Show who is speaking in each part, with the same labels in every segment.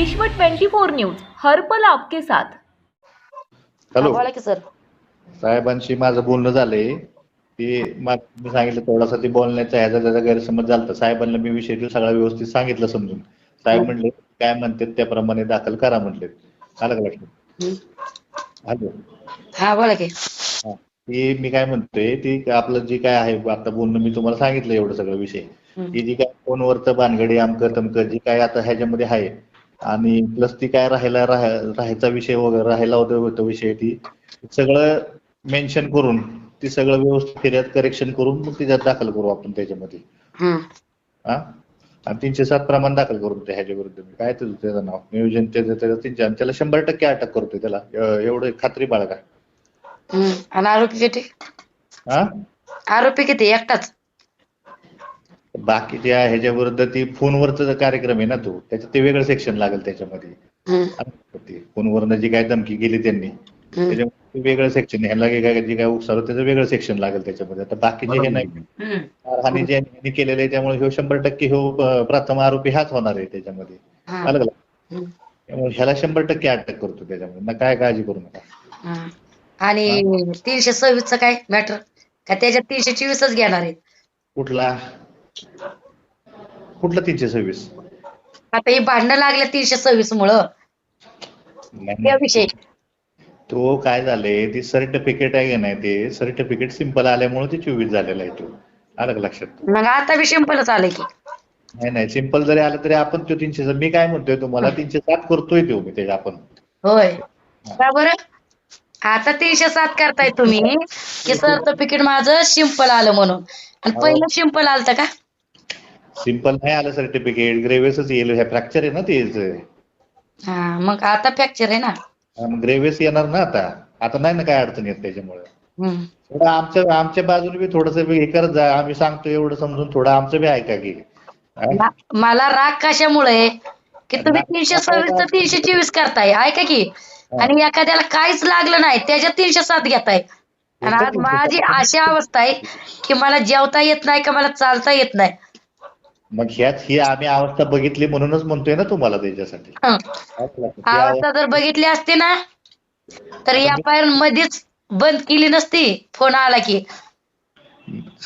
Speaker 1: विश्व 24 न्यूज हर पल आपके साथ।
Speaker 2: हॅलो
Speaker 3: बोला की सर.
Speaker 2: साहेबांशी माझं बोलणं झालंय की मी सांगितलं थोडासा ती बोलण्याचा ह्याचा त्याचा गैरसमज झाला. साहेबांना मी विषय सगळा व्यवस्थित सांगितलं समजून. साहेब म्हणले काय म्हणतात त्याप्रमाणे दाखल करा म्हणले. आलं का लक्षात? हॅलो
Speaker 3: हा बोला की.
Speaker 2: हा ती मी काय म्हणतोय ती आपलं जी काय आहे आता बोलणं मी तुम्हाला सांगितलं एवढं सगळं विषय की जी काय फोनवरचं भानगडी आमकं तमकं जी काय आता ह्याच्यामध्ये आहे आणि प्लस ती काय राहायचा विषय वगैरे राहायला होतं विषय ती सगळं मेन्शन करून ती सगळं व्यवस्थित फिर्याद करेक्शन करून मग तिच्यात दाखल करू आपण त्याच्यामध्ये. हा आणि 307 प्रमाण दाखल करू ह्याच्या विरुद्ध. काय त्याचं नाव नियोजन त्याचं त्याला 100% अटक करतोय त्याला एवढं खात्री बाळगा.
Speaker 3: आणि आरोपी किती?
Speaker 2: हा
Speaker 3: आरोपी किती? एकटाच?
Speaker 2: बाकीच्या ह्याच्या विरुद्ध ती फोनवरचा कार्यक्रम आहे ना तो त्याच्यात ते वेगळं सेक्शन लागेल त्याच्यामध्ये. फोनवरनं जी काय धमकी गेली त्यांनी त्याच्यामध्ये वेगळं सेक्शन ह्याला जे काय उकसावं त्याचं वेगळं सेक्शन लागेल त्याच्यामध्ये. आता बाकीचे हे नाही आणि ज्यांनी केलेलं आहे त्यामुळे ह्यो 100% ह्यो प्रथम आरोपी हाच होणार आहे त्याच्यामध्ये. आलं का? त्यामुळे ह्याला 100% अटक करतो त्याच्यामध्ये ना काय काळजी करू नका.
Speaker 3: आणि 326 काय मॅटर का त्याच्यात 324च घेणार आहे?
Speaker 2: कुठला 326?
Speaker 3: आता ही भांडणं लागल्या 326 मुळे त्याविषयी.
Speaker 2: तो काय झालंय ती सर्टिफिकेट आहे का नाही ते सर्टिफिकेट सिंपल आल्यामुळे ते 24 झालेला आहे तो. आलं का लक्षात?
Speaker 3: मग आता बी सिंपलच आलंय की.
Speaker 2: नाही सिंपल जरी आलं तरी आपण तो 300 मी काय म्हणतोय तुम्हाला 307 करतोय तो मी त्याच्या आपण.
Speaker 3: होय का बरं? आता 307 करताय तुम्ही की सर्टिफिकेट माझं सिंपल आलं म्हणून. आणि पहिलं सिंपल आलतं का?
Speaker 2: सिंपल नाही आलं सर्टिफिकेट ग्रेव्हियसच येईल. हे फ्रॅक्चर आहे ना तेच.
Speaker 3: हा मग आता फ्रॅक्चर आहे ना.
Speaker 2: ग्रेव्हियस येणार ना आता नाही ना काय अडचण येत त्याच्यामुळे. थोडं आमच्या बाजूने बी थोडस हे करत जा. आम्ही सांगतो एवढं समजून थोडं आमचं बी ऐका की.
Speaker 3: मला राग कशामुळे की तुम्ही 326 तर 324 करताय ऐका की. आणि एखाद्याला काहीच लागलं नाही त्याच्यात 307 घेताय. आणि आज माझी अशी अवस्था आहे की मला जेवता येत नाही का मला चालता येत नाही.
Speaker 2: मग ही आम्ही अवस्था बघितली म्हणूनच म्हणतोय ना तुम्हाला त्याच्यासाठी.
Speaker 3: अवस्था जर बघितली असती ना तर या फायर मध्येच बंद केली नसती फोन आला की.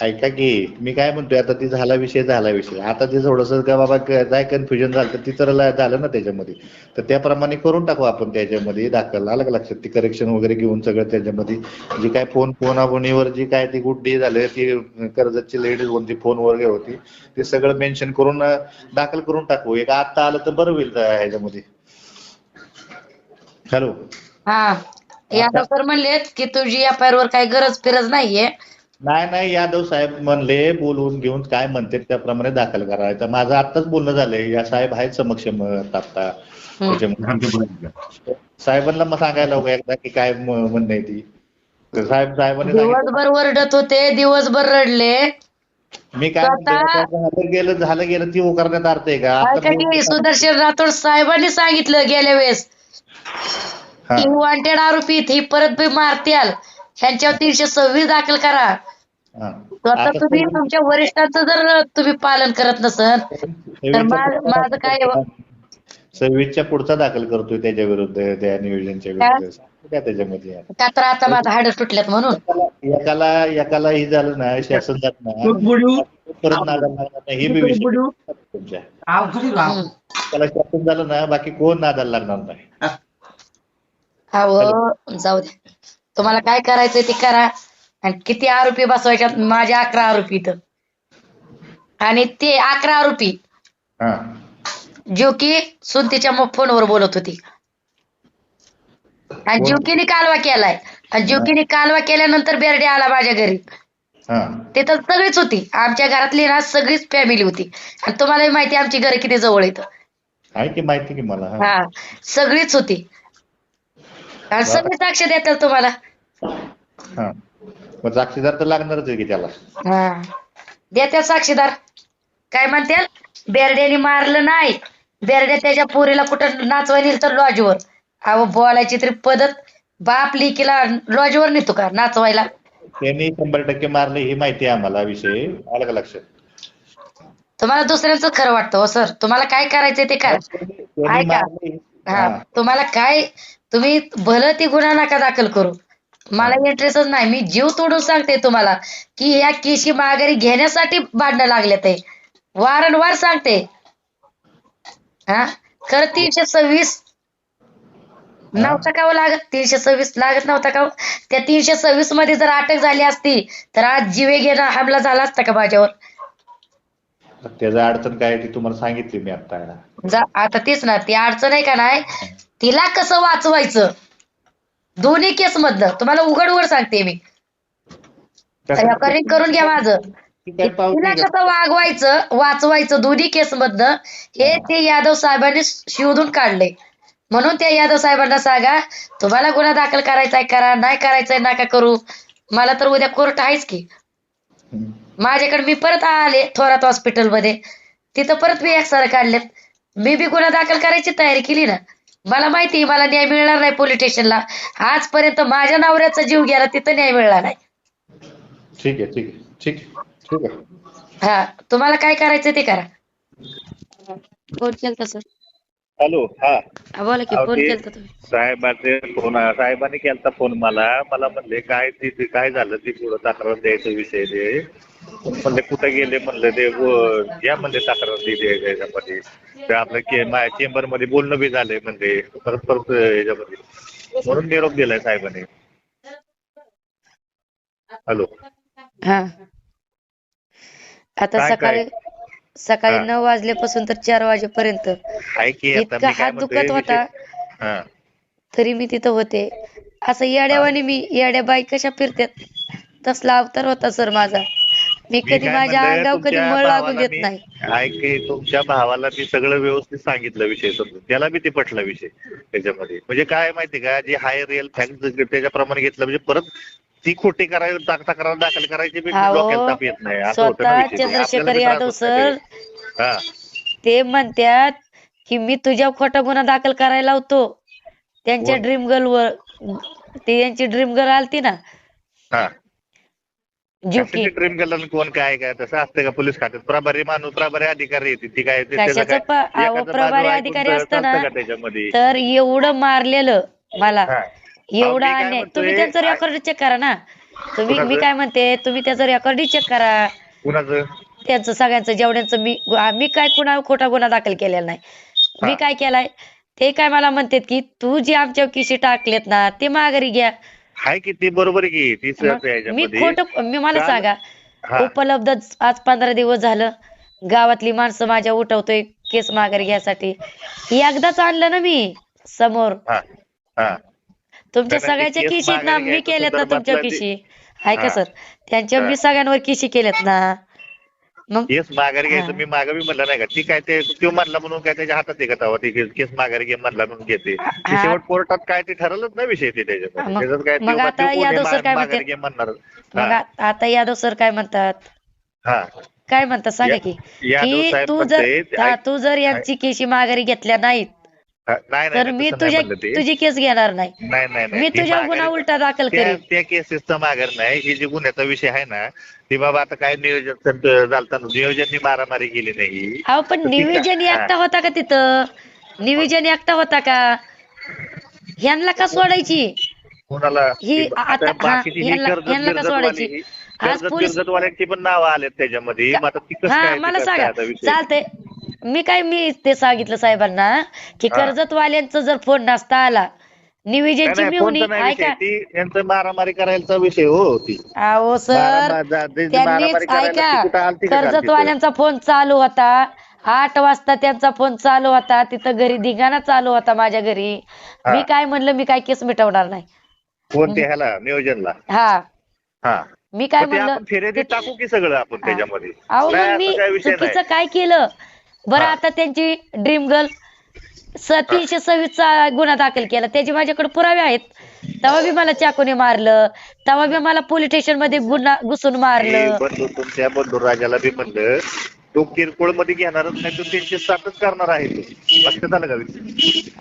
Speaker 2: ऐका की मी काय म्हणतोय आता ती झाला विषय आता ते थोडस का बाबा काय कन्फ्युजन झालं तर ती तर झालं ना त्याच्यामध्ये. तर त्याप्रमाणे करून टाकू आपण त्याच्यामध्ये दाखल. आलं का लक्षात? ती करेक्शन वगैरे घेऊन सगळं त्याच्यामध्ये जी काय फोनाफोनीवर जी काय ती गुड्डी झाली ती कर्जतची लेडीज कोणती फोन वगैरे होती ते सगळं मेन्शन करून दाखल करून टाकू. एक आता आलं तर बरं होईल ह्याच्यामध्ये. हॅलो
Speaker 3: हा यादव सर म्हणलेत की तुझी या फायर वर काही गरज नाहीये.
Speaker 2: नाही यादव साहेब म्हणले बोलवून घेऊन काय म्हणते त्याप्रमाणे दाखल करायचं. माझं आत्ताच बोलणं झालंय. या साहेब आहेत समक्ष आता त्याच्यामुळे साहेबांना मग सांगायला हवं एकदा की काय म्हणणं आहे ती. साहेबांनी
Speaker 3: दिवसभर ओरडत होते दिवसभर रडले.
Speaker 2: मी काय म्हणतो झालं गेलं ती करण्यात अर्थ आहे का? आता
Speaker 3: सुदर्शन राठोड साहेबांनी सांगितलं गेल्या वेळेस की वॉन्टेड आरोपी ही परत बी मारत्याल ह्यांच्यावर 326 दाखल करा. आता तुम्ही तुमच्या वरिष्ठांचं जर तुम्ही पालन करत नसल तर माझं काय?
Speaker 2: 26च्या पुढचा दाखल करतोय त्याच्या विरुद्ध त्या नियोजनच्या विरुद्ध त्याच्यामध्ये.
Speaker 3: का तर आता माझं हाड तुटल्यात म्हणून
Speaker 2: एकाला ही झालं ना शासन जात ना परत नादाला लागणार नाही. हे बी विषय तुमच्या त्याला शासन झालं ना बाकी कोण नादाला लागणार नाही.
Speaker 3: अहो जाऊ दे तुम्हाला काय करायचंय ते करा. आणि किती आरोपी बसवायच्यात? माझे 11 आरोपी इथं आणि ते 11 आरोपी जो की सुनतीच्या फोनवर बोलत होती आणि ज्योकीने कालवा केलाय. आणि ज्योकीने कालवा केल्यानंतर बेर्डे आला माझ्या घरी. तिथं सगळीच होती आमच्या घरातली ना सगळीच फॅमिली होती. आणि तुम्हालाही माहिती आमची घर किती जवळ येतं.
Speaker 2: आहे की माहिती की मला.
Speaker 3: हा सगळीच होती आणि सगळी साक्ष देतात तुम्हाला.
Speaker 2: साक्षीदार तर लागणारच आहे की त्याला.
Speaker 3: हा देत्या साक्षीदार. काय म्हणतील? बेर्ड्याने मारलं नाही. बेर्ड्या त्याच्या पोरीला कुठं नाचवाय नेलं तर लॉजवर. अहो बोलायची तरी पद्धत. बाप लेकीला लॉजवर नेतो का नाचवायला?
Speaker 2: त्यांनी 100% मारले ही माहिती आहे आम्हाला विषय. आलं का लक्षात?
Speaker 3: तुम्हाला दुसऱ्यांचं खरं वाटतं हो सर. तुम्हाला काय करायचंय ते करा.
Speaker 2: कोणी
Speaker 3: ऐका.
Speaker 2: मारलंय?
Speaker 3: हा, तुम्हाला काय, तुम्ही भलं ती गुन्हा नका दाखल करू, मला इंटरेस्टच नाही. मी जीव तोडून सांगते तुम्हाला की या केशी माघारी घेण्यासाठी भांडणं लागले ते, वारंवार सांगते. हा, खरं 326 नव्हता का हो लागत? 326 लागत नव्हता का हो? त्या 326 मध्ये जर अटक झाली असती तर आज जीवेघेणा हमला झाला असता का माझ्यावर?
Speaker 2: त्याचं अडचण काय ती तुम्हाला सांगितली मी आता.
Speaker 3: आता तेच ना, ती अडचण आहे का नाही, तिला कसं वाचवायचं दोन्ही केस मधलं तुम्हाला उघड उघड सांगते मी. रेकॉर्डिंग करून घ्या माझं. तिला कसं वाचवायचं दोन्ही केस मधनं हे ते यादव साहेबांनी शोधून काढले. म्हणून त्या यादव साहेबांना सांगा, तुम्हाला गुन्हा दाखल करायचाय करा, नाही करायचाय नका करू. मला तर उद्या कोर्ट आहेच की. माझ्याकडे मी परत आले थोरात हॉस्पिटलमध्ये, तिथं परत मी एक्सरे काढलेत. मी बी गुन्हा दाखल करायची तयारी केली ना. मला माहिती मला न्याय मिळणार नाही पोलीस स्टेशनला. आजपर्यंत माझ्या नवऱ्याचा जीव गेला, तिथं न्याय मिळणार नाही.
Speaker 2: ठीक आहे ठीक आहे ठीक आहे ठीक आहे.
Speaker 3: हा, तुम्हाला काय करायचं ते करा. फोन केलता सर?
Speaker 2: हॅलो. हा
Speaker 3: बोला की, फोन केलता तुम्ही?
Speaker 2: साहेबांनी केलता फोन मला म्हणले काय काय झालं ती पुढं तक्रार द्यायचा विषय ते म्हणले कुठं गेले म्हणलं ते या म्हणले तक्रार दिली त्याच्यामध्ये. ते आपलं माझ्या चेंबर मध्ये बोलणं बी झालंय म्हणजे परत याच्यामध्ये, म्हणून निरोप दिलाय साहेबांनी. हॅलो.
Speaker 3: हा, आता सकाळी 9 वाजल्यापासून तर 4 वाजेपर्यंत इतका हात दुखत होता तरी मी तिथं होते. असं येड्यावानी मी, येड्या बाई कशा फिरतात तसला अवतार होता सर माझा. मी कधी माझ्या अंगावर कधी मळ लागू देत नाही.
Speaker 2: तुमच्या भावाला मी सगळं व्यवस्थित सांगितलं विषय समजून, त्याला बी ते पटला विषय त्याच्यामध्ये. म्हणजे काय माहिती का, जी हाय रिअल फॅक्ट त्याच्याप्रमाणे घेतलं म्हणजे परत ती खोटी तक्रार दाखल करायची डोक्याला ताप येत नाही.
Speaker 3: स्वतः चंद्रशेखर यादव सर ते म्हणतात की मी तुझ्या खोटा गुन्हा दाखल करायला होतो त्यांच्या ड्रीम गर्ल वर. ते त्यांची ड्रीम गर्ल आलती ना,
Speaker 2: ड्रीम गर्ल कोण काय तसं असतं का? पोलीस खात्यात प्रभारी प्रभारी अधिकारी येते ती काय
Speaker 3: प्रभारी अधिकारी असताना
Speaker 2: त्याच्यामध्ये
Speaker 3: तर एवढं मारलेलं मला, एवढा अन्याय. तुम्ही त्यांचं रेकॉर्ड चेक करा ना. तुम्ही, मी काय म्हणते, तुम्ही त्याचं रेकॉर्ड चेक करा त्यांचं सगळ्यांचं जेवढ्यांचं. मी काय कुणा खोटा गुन्हा दाखल केलेला नाही. मी काय केलाय ते काय मला म्हणतात की तू जे आमच्या किशी टाकलेत ना ते माघारी घ्या.
Speaker 2: हाय की ती बरोबर की
Speaker 3: मी मी मला सांगा, उपलब्ध आज 15 दिवस झालं गावातली माणसं माझ्या उठवतोय केस माघारी घ्यायसाठी. एकदाच आणलं ना मी समोर. तुमच्या सगळ्याच्या किशीत ना मी केल्यात ना तुमच्या किशी, हाय का सर? त्यांच्या मी सगळ्यांवर किशी केल्यात ना. मग
Speaker 2: केस माघारी घ्यायचं मी मागे बी म्हणलं नाही का, ती काय ते म्हणला म्हणून काय त्याच्या हातात आहे का तेव्हा ती केस माघारी घे म्हणला म्हणून घेते. शेवट कोर्टात काय ते ठरवलंच नाही विषय ते त्याच्यात.
Speaker 3: मग आता यादव सर काय म्हणतात? मग आता यादव सर काय म्हणतात? काय म्हणतात सांगा की तू जर यांची केशी माघारी घेतल्या नाहीत तर मी तुझी केस घेणार नाही. मी तुझ्या गुन्हा उलटा दाखल करेन.
Speaker 2: त्या केसेसचा माघार नाही. ही जी गुन्ह्याचा विषय आहे ना ती बाबा आता काय नियोजन झालं, नियोजननी मारामारी केली नाही.
Speaker 3: अहो पण नियोजन एकटा होता का तिथं? नियोजन एकटा होता का? ह्यांना का सोडायची?
Speaker 2: कोणाला?
Speaker 3: ही आता ह्यांना का सोडायची? आज पोलीस
Speaker 2: पण नावं आलेत त्याच्यामध्ये.
Speaker 3: मला सांगा, चालतंय. मी ते सांगितलं साहेबांना की कर्जतवाल्यांचा जर फोन नसता आला निवेदनची मिळवणी, ऐका
Speaker 2: त्यांचं मारामारी करायचा विषय होती.
Speaker 3: अहो सर त्यांनीच ऐका, कर्जतवाल्यांचा फोन चालू होता 8 वाजता, त्यांचा फोन चालू होता तिथं घरी धिंगाणा चालू होता माझ्या घरी. मी काय म्हणलं, मी काय केस मिटवणार नाही.
Speaker 2: कोणत्या ह्याला नियोजनला?
Speaker 3: मी काय म्हणलं,
Speaker 2: फेरे टाकू की सगळं आपण त्याच्यामध्ये.
Speaker 3: अहो मग मी चुकीचं काय केलं बरं? आता त्यांची ड्रीम गर्ल 326 गुन्हा दाखल केला, त्याचे माझ्याकडे पुरावे आहेत. तेव्हा बी मला चाकूने मारलं, तेव्हा बी मला पोलीस स्टेशन मध्ये घुसून मारलं.
Speaker 2: तुमच्या बंधू राजाला बी म्हणलं तो किरकोळ मध्ये घेणारच नाही, तो 307च करणार आहे. लक्षात आलं का?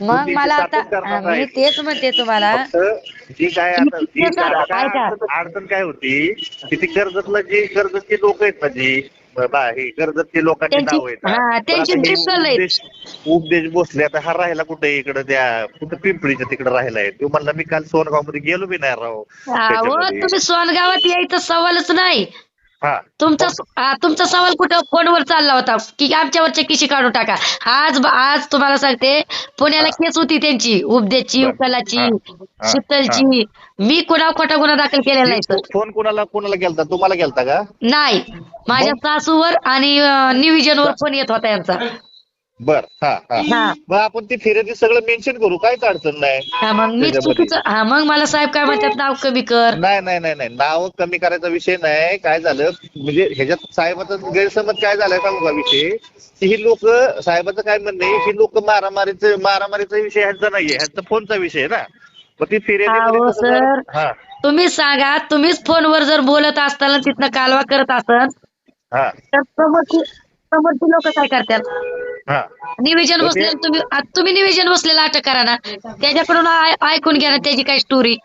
Speaker 3: मग मला आता मी तेच म्हणते तुम्हाला,
Speaker 2: जी काय अडचण काय होती की ती कर्जतची लोक आहेत ना जी हे कर्जतची लोकांची
Speaker 3: त्यांची
Speaker 2: नाव आहेत.
Speaker 3: हा
Speaker 2: पण
Speaker 3: त्यांची
Speaker 2: आता हे
Speaker 3: ड्रीम आहेत.
Speaker 2: उपदेश भोसले आता हा राहिला कुठे इकडे त्या कुठं पिंपळीच्या तिकडे राहिलाय. तो म्हणला मी काल सोनगाव मध्ये गेलो बी नाही राव
Speaker 3: अहो
Speaker 2: त्याच्यामध्ये.
Speaker 3: तुम्ही सोनगावात यायचं सवालच नाही.
Speaker 2: हा
Speaker 3: तुमचा सवाल कुठं फोनवर चालला होता की आमच्यावरच्या किशी काढून टाका. आज तुम्हाला सांगते, पुण्याला केस होती त्यांची, उपदेशची,
Speaker 2: बर.
Speaker 3: उकलाची,
Speaker 2: हा हा
Speaker 3: शीतलची. मी कुणावर खोटा गुन्हा दाखल केलेला नाही सर.
Speaker 2: फोन कोणाला गेलता? तुम्हाला गेलता का?
Speaker 3: नाही, माझ्या सासूवर आणि निविजनवर फोन येत होता यांचा.
Speaker 2: बर. हा हा
Speaker 3: हा
Speaker 2: मग आपण ती फिर्यादी सगळं मेन्शन करू, काहीच अडचण नाही
Speaker 3: हा, मग मी
Speaker 2: त्याच्यामध्ये.
Speaker 3: चुकीचं मग मला साहेब काय म्हणतात, नाव कमी कर.
Speaker 2: नाही नाव कमी करायचा विषय नाही. काय झालं म्हणजे ह्याच्यात साहेबाचा गैरसमज काय झालाय सांगू का विषय, की ही लोक, साहेबाचं काय म्हणणं आहे, ही लोक मारामारीचा विषय ह्यांचा नाहीये, ह्यांचा फोनचा विषय आहे ना. मग ती
Speaker 3: अहो
Speaker 2: फिर्यादी
Speaker 3: सर, तुम्ही सांगा, तुम्हीच फोनवर जर बोलत असताना तिथनं कालवा करत असाल
Speaker 2: हा
Speaker 3: तर समोरची लोक काय करतात?
Speaker 2: हा
Speaker 3: निवेदन
Speaker 2: तर
Speaker 3: बसलेलं तुम्ही निवेदन बसलेलं अटक करा ना, त्याच्याकडून ऐकून घ्या ना त्याची काय स्टोरी.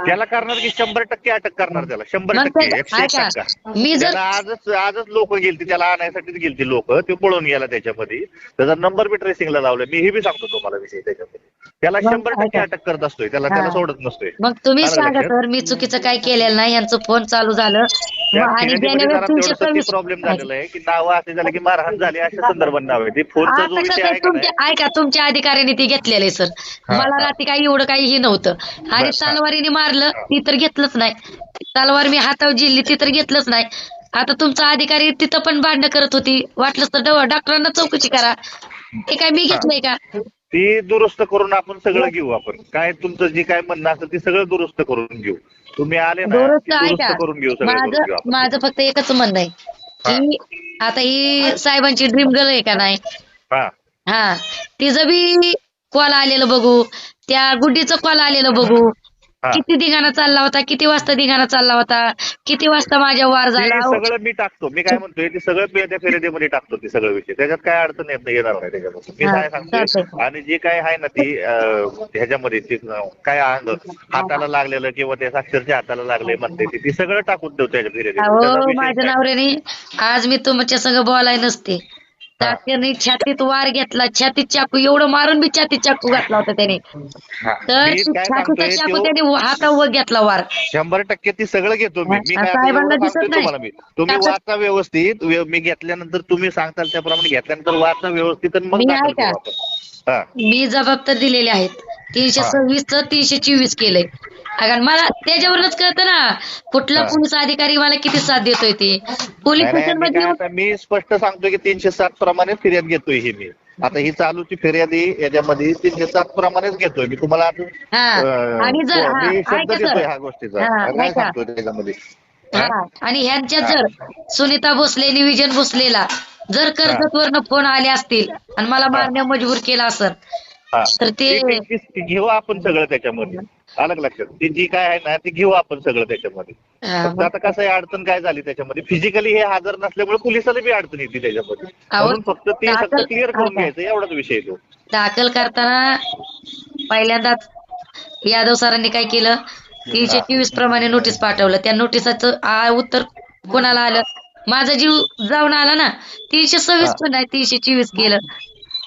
Speaker 2: त्याला करणार की 100% अटक करणार त्याला, 100%, 101%.
Speaker 3: मी जर
Speaker 2: त्याला आजच लोक गेलती, त्याला आणायसाठीच गेलती लोक, ते पळून गेला त्याच्यामध्ये. त्याचा नंबर बी ट्रेसिंगला लावला. मी हे बी सांगतो तुम्हाला विषय त्याच्यामध्ये. त्याला 100% अटक करत असतोय, त्याला सोडत नसतोय.
Speaker 3: मग तुम्ही
Speaker 2: आलं
Speaker 3: सांगा
Speaker 2: लक्षात?
Speaker 3: सर, मी चुकीचं काय केलेलं नाही, यांचं फोन चालू झालं आणि गेल्या वेळेस
Speaker 2: प्रॉब्लेम झालेला आहे की नाव असे झाले की मारहाण झाली अशा संदर्भात नाव आहे. ते फोनचा जो
Speaker 3: आता
Speaker 2: विषय
Speaker 3: कसं
Speaker 2: आहे का नाही,
Speaker 3: ऐका, तुमच्या अधिकाऱ्याने ती घेतलेले सर. मला रात्री काही एवढं काहीही नव्हतं, आणि तलवारीने मारलं ती तर घेतलंच नाही. तलवार मी हातावर जिल्ली ती तर घेतलंच नाही. आता तुमचा अधिकारी तिथं पण भांडणं करत होती, वाटलंच तर डॉक्टरांना चौकशी करा. ते काय मी घेतलंय का?
Speaker 2: ती दुरुस्त करून आपण सगळं घेऊ. आपण काय तुमचं जे काय म्हणणं असेल ते सगळं दुरुस्त करून घेऊ. तुम्ही आले ना,
Speaker 3: दुरुस्त
Speaker 2: दुरुस्त
Speaker 3: ऐका,
Speaker 2: करून घेऊ, सगळं करून घेऊ आपण.
Speaker 3: माझं फक्त एकच म्हणणं आहे की आता ही साहेबांची ड्रीम गर्ल आहे का नाही, हा, तिचं बी कॉल आलेलं बघू, त्या गुड्डीचं कॉल आलेलं बघू. किती धिंगाणा चालला होता, किती वाजता धिंगाणा चालला होता, किती वाजता माझ्या वार झाला.
Speaker 2: सगळं मी टाकतो. मी काय म्हणतोय ते सगळं मी त्या फिर्यादीमध्ये टाकतो. ते सगळं विषय त्याच्यात काय अडचण येणार नाही त्याच्यामध्ये. मी काय सांगतोय, आणि जे काय आहे ना ती ह्याच्यामध्ये काय हाताला लागलेलं किंवा त्या साक्षरच्या हाताला लागले म्हणते ती सगळं टाकून देऊ त्याच्या फिर्यादीमध्ये.
Speaker 3: माझ्या नवऱ्याने आज मी तुमच्या संग बोलाय नसते, त्याने छातीत वार घेतला, छातीत चाकू एवढं मारून बी छातीत चाकू घातला होता त्याने. तर छातीचा चाकू त्याने हातावर घेतला वार.
Speaker 2: 100% ती सगळं घेतो मी.
Speaker 3: साहेबांना दिसत नाही.
Speaker 2: तुम्हाला तुम्ही वाचा व्यवस्थित. मी घेतल्यानंतर तुम्ही सांगताल त्याप्रमाणे घेतल्यानंतर वाचा व्यवस्थित आणि मग दाखल करू आपण.
Speaker 3: मी जबाबदार दिलेले आहेत. 326चं 324 केलंय. कारण मला त्याच्यावरूनच कळतं ना कुठला पोलीस अधिकारी मला किती साथ देतोय. ते पोलीस स्टेशन मध्ये
Speaker 2: मी स्पष्ट सांगतोय की 307 प्रमाणे फिर्याद घेतोय ही मी. आता ही चालूची फिर्यादी याच्यामध्ये 307 प्रमाणेच घेतोय मी. तुम्हाला
Speaker 3: आणि जर
Speaker 2: मी शब्द देतोय ह्या गोष्टीचा. काय सांगतोय त्याच्यामध्ये.
Speaker 3: आणि ह्यांच्यात जर सुनीता भोसले, निविजन भोसलेला जर कर्जतवरनं फोन आले असतील आणि मला मारण्या मजबूर केला असेल तर ते
Speaker 2: घेऊ आपण सगळं त्याच्यामध्ये. अलग लक्षात. ती जी काय आहे ना ती घेऊ आपण सगळं त्याच्यामध्ये. फक्त आता कसं आहे, अडचण काय झाली त्याच्यामध्ये, फिजिकली हे हजर नसल्यामुळे पोलिसाला बी अडचण येते त्याच्यामध्ये. म्हणून फक्त ते सगळं क्लिअर करून घ्यायचं, एवढाच विषय तो.
Speaker 3: दाखल करताना पहिल्यांदाच यादव सरांनी काय केलं, 324 प्रमाणे नोटीस पाठवलं. त्या नोटिसाचं उत्तर कोणाला आलं, माझा जीव जाऊन आला ना. 326 पण नाही, 324 केलं.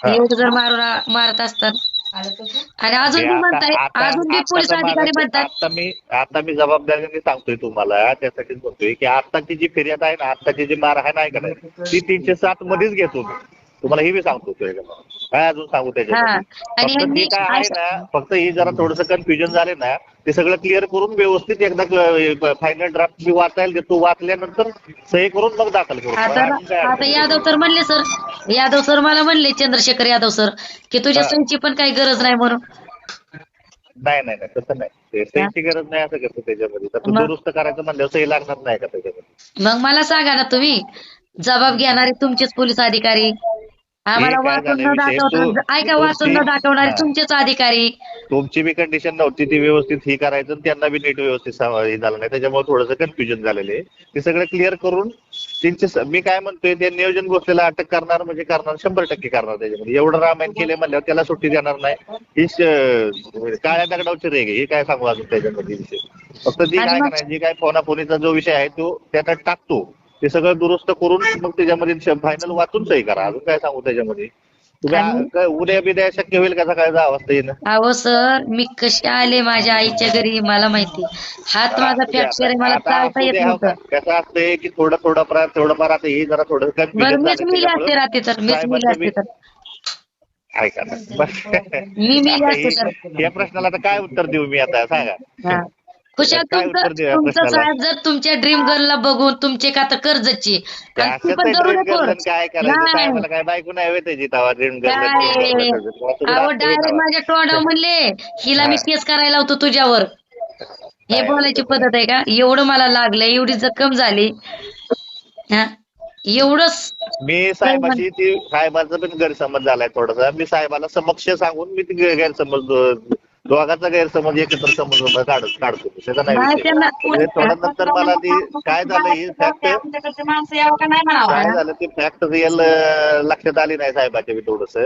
Speaker 3: एवढं जर मारत असतात आणि अजून बी म्हणताय, अजून बी पोलीस अधिकारी म्हणतात.
Speaker 2: आता मी जबाबदारीने सांगतोय तुम्हाला, त्यासाठीच म्हणतोय की आत्ताची जी फिर्याद आहे ना, आत्ताची जी मारहाण आहे का नाही, ती 307 मध्येच घेतो मी. तुम्हाला हे बी सांगतो. काय अजून सांगू त्याच्यामध्ये. फक्त जे काय आहे ना, फक्त हे जरा थोडंसं कन्फ्युजन झाले ना, ते सगळं क्लिअर करून व्यवस्थित एकदा फायनल ड्राफ्ट मी वाचायला देतो. वाचल्यानंतर सही करून मग दाखल करू.
Speaker 3: आता यादव सर म्हणले, यादव सर मला म्हणले, चंद्रशेखर यादव सर, की तुझ्या सहीची पण काही गरज नाही म्हणून.
Speaker 2: नाही तसं नाही. सहीची गरज नाही असं कसं त्याच्यामध्ये. दुरुस्त करायचं म्हणल्यावर सही लागणार नाही का त्याच्यामध्ये.
Speaker 3: मग मला सांगा ना, तुम्ही जबाब घेणारे तुमचेच पोलीस अधिकारी, आम्हाला वाचून न दाखवणार, ऐका, वाचून न दाखवणारे तुमचेच अधिकारी.
Speaker 2: तुमची बी कंडिशन नव्हती ती व्यवस्थित ही करायचं, त्यांना बी नीट व्यवस्थित हे झालं नाही, त्याच्यामुळे थोडंसं कन्फ्युजन झालेलं आहे. ते सगळं क्लिअर करून मी काय म्हणतोय, ते नियोजन गोष्टीला अटक करणार म्हणजे करणार, 100% करणार. त्याच्यामध्ये एवढं रामायण केले म्हणल्यावर त्याला सुट्टी देणार नाही. ही काळ्या दगडावची रेग आहे. हे काय सांगू अजून त्याच्यामध्ये विषय. फक्त जी काय जी काय फोनाफोनीचा जो विषय आहे तो त्यात टाकतो ते सगळं दुरुस्त करून मग त्याच्यामध्ये फायनल वाचून सही करा. अजून काय सांगू त्याच्यामध्ये. तुम्ही उद्या बिद्या शक्य होईल का सकाळी 10 वाजता येणं?
Speaker 3: अहो सर, मी कशी आले माझ्या आईच्या घरी मला माहिती. हात माझा फ्रॅक्चर आहे, मला चालता येत नव्हतं.
Speaker 2: कसं असतंय की थोडंफार आता हे जरा थोडं
Speaker 3: बरं
Speaker 2: कन्फ्युजन
Speaker 3: मीच मिली असते रात्री तर, मीच मिली असते तर,
Speaker 2: ऐका ना.
Speaker 3: मी मिली असते तर.
Speaker 2: या प्रश्नाला आता काय उत्तर देऊ मी आता सांगा.
Speaker 3: हा. खुशाल
Speaker 2: काय उत्तर देऊ या
Speaker 3: तुमचं
Speaker 2: प्रश्नाला?
Speaker 3: साहेब जर तुमच्या ड्रीम गर्लला बघून तुमचे का तर कर्जची आणि ती पण
Speaker 2: ड्रीम
Speaker 3: जरूर
Speaker 2: गर्ल काय करायचं?
Speaker 3: नाही.
Speaker 2: साहेबाला काय बायको नाही होय त्याची तवा ड्रीम
Speaker 3: काय अहो डायरेक्ट माझ्या तोंडावर म्हणले हिला मी केस करायला होतो तुझ्यावर. हे बोलायची पद्धत आहे का? एवढं मला लागलं, एवढी जखम झाली. हा एवढंच
Speaker 2: मी साहेबाची ती साहेबाचा पण गैरसमज झालाय थोडासा. मी साहेबाला समक्ष सांगून मी ती गैरसमज दोघांचा गैरसमज एकत्र समज काढतो त्याचा नाही
Speaker 3: नाही
Speaker 2: विषय.
Speaker 3: त्यांना
Speaker 2: थोडं नंतर मला ती काय झालं ही फॅक्ट काय झालं ती फॅक्ट रिअल लक्षात आली नाही साहेबाच्या बी थोडस.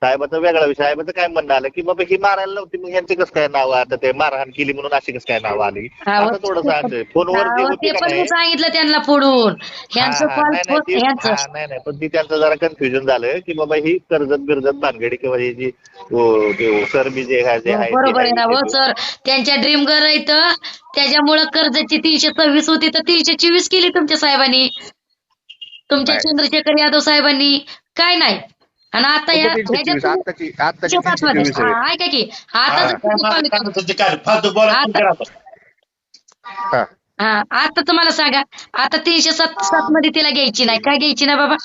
Speaker 2: साहेबाचा वेगळा विषय. साहेबाचं काय म्हणणं आलं की बाबा ही मारायला नव्हती मग यांची कसं काय नाव आता ते मारहाण केली म्हणून अशी कसं काय नाव आली असं थोडंसं फोनवर जे होती
Speaker 3: ते
Speaker 2: का
Speaker 3: पण मी
Speaker 2: नाही.
Speaker 3: सांगितलं त्यांना फोडून ह्यांचं ह्यांचं
Speaker 2: नाही पण ती त्यांचं जरा कन्फ्युजन झालं की बाबा ही कर्जत बिरजत भानगडी किंवा ही जी सरबी जे आहे
Speaker 3: बरोबर आहे ना हो सर. त्यांच्या ड्रीम गर्ल इथं त्याच्यामुळं कर्जाची 326 होती तर 324 केली तुमच्या साहेबांनी, तुमच्या चंद्रशेखर यादव साहेबांनी. काय नाही. आणि आता ऐका की आता तुम्हाला सांगा, आता 307 मध्ये तिला घ्यायची नाही. काय घ्यायची ना बाबा,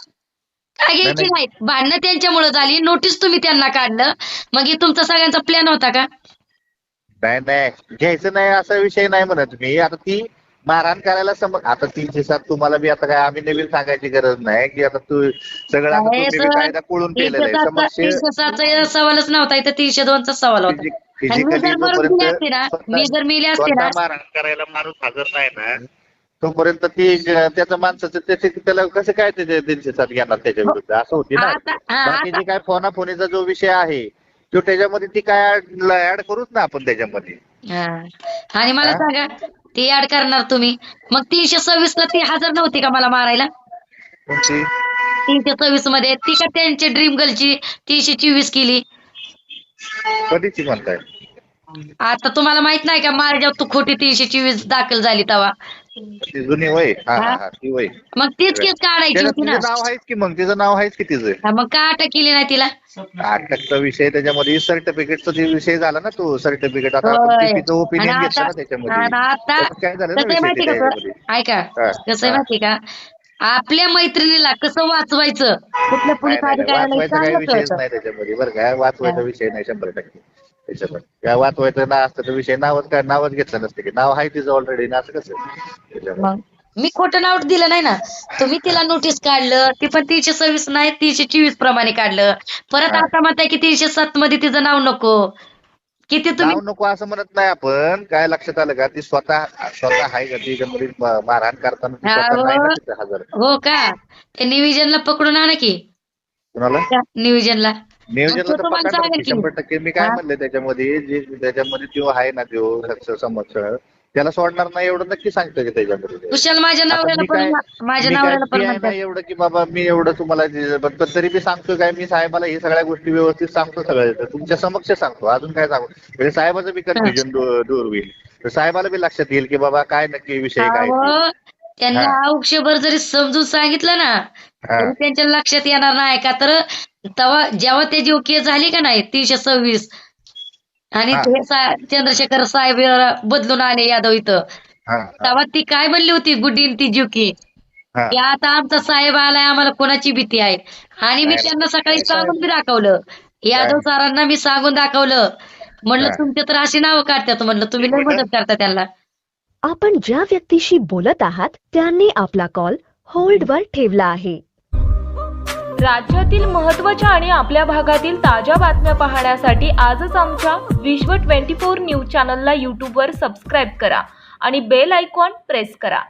Speaker 3: काय घ्यायची नाही. भांडणं त्यांच्यामुळे झाली, नोटीस तुम्ही त्यांना काढलं, मग हे तुमचा सगळ्यांचा प्लॅन होता का?
Speaker 2: नाही घ्यायचं नाही असा विषय नाही म्हणत मी. आता ती मारहाण करायला आता 307 तुम्हाला बी आता काय आम्ही नवीन सांगायची गरज नाही की आता तू सगळं आता तुम्ही बी कायदा कोळून केलेला आहे.
Speaker 3: 307चा सवालच नव्हता, इथं 302चा सवाल होता. मी जर मेले असते ना,
Speaker 2: मारहाण करायला माणूस हजर नाही ना तोपर्यंत ती त्याचं माणसाचं त्याला कसं काय त्याचे 307 घेणार त्याच्या विरुद्ध असं होती ना. बाकी जे काय फोनाफोनीचा जो विषय आहे तो त्याच्यामध्ये ती काय ऍड करूच ना आपण त्याच्यामध्ये.
Speaker 3: आणि मला सांगा ती ऍड करणार तुम्ही, मग 326 ला ती हजर नव्हती का मला मारायला? 326 मध्ये ती का त्यांच्या ड्रीम गर्लची 324 केली?
Speaker 2: कधीची म्हणताय?
Speaker 3: आता तुम्हाला माहित नाही का माझ्यावर तू खोटी 324 दाखल झाली तेव्हा?
Speaker 2: ती जुनी वय ती वय
Speaker 3: मग तीच केस काढायची होती ना.
Speaker 2: नाव आहेच की मग तिचं नाव आहेच की तिचं.
Speaker 3: मग का अटक केली नाही तिला?
Speaker 2: अटकचा विषय त्याच्यामध्ये सर्टिफिकेटचा विषय झाला ना. तो सर्टिफिकेट आता तिचं ओपिनियन घेतलं ना त्याच्यामध्ये.
Speaker 3: आता कसं माहिती का सर, ऐका कसं माहिती का, आपल्या मैत्रिणीला कसं वाचवायचं कुठल्या पोलीस अधिकाऱ्याला
Speaker 2: वाचवायचा विषय नाही त्याच्यामध्ये बरं का. वाचवायचा विषय नाही 100% त्याच्यामध्ये. काय वाचवायचं ना असतं तर विषय नावच घेतलं नसतं की नाव आहे तिचं ऑलरेडी ना असं कसं.
Speaker 3: मी खोटं नाव दिलं नाही ना. तुम्ही तिला नोटीस काढलं, ती पण 326 नाही 324 प्रमाणे काढलं. परत आता म्हणताय की 307 मध्ये तिचं नाव नको. किती तुम्ही
Speaker 2: नाव नको असं म्हणत नाही आपण. काय लक्षात आलं का ती स्वतः आहे का ती मारहाण करताना हजर?
Speaker 3: हो का? त्या निविजनला पकडून आणा की.
Speaker 2: कुणाला?
Speaker 3: निविजनला
Speaker 2: तर पकडणार 100%. मी काय म्हणले त्याच्यामध्ये तो आहे ना तो समक्ष त्याला सोडणार नाही एवढं नक्की सांगतो की त्याच्यामध्ये.
Speaker 3: कुशल माझ्या नवऱ्याला पण
Speaker 2: एवढं की बाबा मी एवढं तुम्हाला तरी मी सांगतो काय, मी साहेबाला हे सगळ्या गोष्टी व्यवस्थित सांगतो सगळ्या तुमच्या समक्ष सांगतो. अजून काय सांगू म्हणजे साहेबाचं बी कन्फ्युजन दूर होईल. तर साहेबाला बी लक्षात येईल की बाबा काय नक्की विषय काय.
Speaker 3: त्यांना आयुष्यभर जरी समजून सांगितलं ना तरी त्यांच्या लक्षात येणार नाही का. तर जेव्हा त्याची केस झाली का नाही 326 आणि चंद्रशेखर साहेब बदलून आले यादव इथं, तेव्हा ती काय म्हणली होती गुड्डीन ती जुकी की आता आमचा साहेब आलाय आम्हाला कोणाची भीती आहे. आणि मी त्यांना सकाळी सांगून बी दाखवलं, यादव सरांना मी सांगून दाखवलं, म्हणलं तुमचे तर अशी नावं काढतात, म्हणलं तुम्ही लय मदत करता त्यांना.
Speaker 1: आपण ज्या व्यक्तीशी बोलत आहात त्यांनी आपला कॉल होल्ड वर ठेवला आहे. राज्यातील महत्त्वाच्या आणि आपल्या भागातील ताज्या बातम्या पाहण्यासाठी आजच आमच्या विश्व 24 न्यूज चॅनलला यूट्यूबवर सबस्क्राईब करा आणि बेल आयकॉन प्रेस करा.